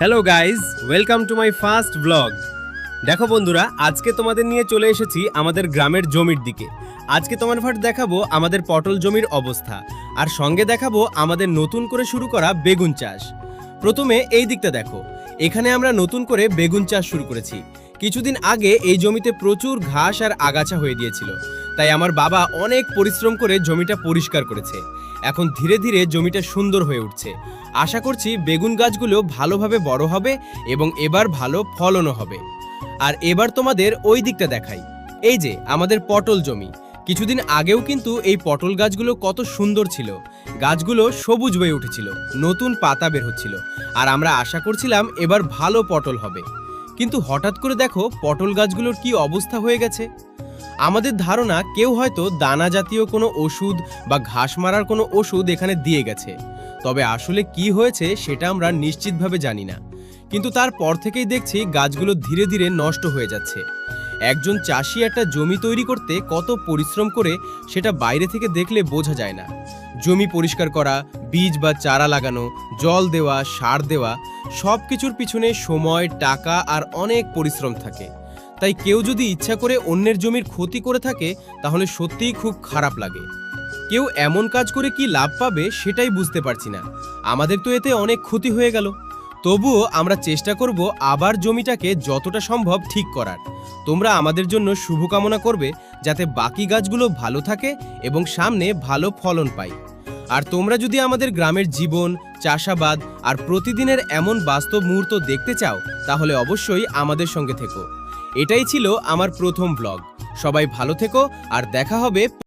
Hello guys, welcome to my first blog. দেখো বন্ধুরা, আজকে তোমাদের নিয়ে চলে এসেছি আমাদের গ্রামের জমির দিকে। আজকে তোমার ফাট দেখাবো আমাদের পটল জমির অবস্থা, আর সঙ্গে দেখাবো আমাদের নতুন করে শুরু করা বেগুন চাষ। প্রথমে এই দিকটা দেখো, এখানে আমরা নতুন করে বেগুন চাষ শুরু করেছি। কিছুদিন আগে এই জমিতে প্রচুর ঘাস আর আগাছা হয়ে গিয়েছিল, তাই আমার বাবা অনেক পরিশ্রম করে জমিটা পরিষ্কার করেছে। এখন ধীরে ধীরে জমিটা সুন্দর হয়ে উঠছে। আশা করছি বেগুন গাছগুলো ভালোভাবে বড় হবে এবং এবার ভালো ফলনও হবে। আর এবার তোমাদের ওই দিকটা দেখাই, এই যে আমাদের পটল জমি। কিছুদিন আগেও কিন্তু এই পটল গাছগুলো কত সুন্দর ছিল, গাছগুলো সবুজ হয়ে উঠেছিল, নতুন পাতা বের হচ্ছিল, আর আমরা আশা করছিলাম এবার ভালো পটল হবে। কিন্তু হঠাৎ করে দেখো পটল গাছগুলোর কি অবস্থা হয়ে গেছে। আমাদের ধারণা কেউ হয়তো দানা জাতীয় কোনো ওষুধ বা ঘাস মারার কোনো ওষুধ এখানে দিয়ে গেছে, তবে আসলে কি হয়েছে সেটা আমরা নিশ্চিতভাবে জানি না। কিন্তু তারপর থেকেই দেখছি গাছগুলো ধীরে ধীরে নষ্ট হয়ে যাচ্ছে। একজন চাষি একটা জমি তৈরি করতে কত পরিশ্রম করে সেটা বাইরে থেকে দেখলে বোঝা যায় না। জমি পরিষ্কার করা, বীজ বা চারা লাগানো, জল দেওয়া, সার দেওয়া, সব কিছুর পিছনে সময়, টাকা আর অনেক পরিশ্রম থাকে। তাই কেউ যদি ইচ্ছা করে অন্যের জমির ক্ষতি করে থাকে তাহলে সত্যিই খুব খারাপ লাগে। কেউ এমন কাজ করে কি লাভ পাবে সেটাই বুঝতে পারছি না। আমাদের তো এতে অনেক ক্ষতি হয়ে গেল। তবুও আমরা চেষ্টা করব আবার জমিটাকে যতটা সম্ভব ঠিক করার। তোমরা আমাদের জন্য শুভকামনা করবে যাতে বাকি গাছগুলো ভালো থাকে এবং সামনে ভালো ফলন পাই। আর তোমরা যদি আমাদের গ্রামের জীবন, চাষাবাদ আর প্রতিদিনের এমন বাস্তব মুহূর্ত দেখতে চাও তাহলে অবশ্যই আমাদের সঙ্গে থেকো। এটাই ছিল আমার প্রথম ব্লগ। সবাই ভালো থেকো আর দেখা হবে।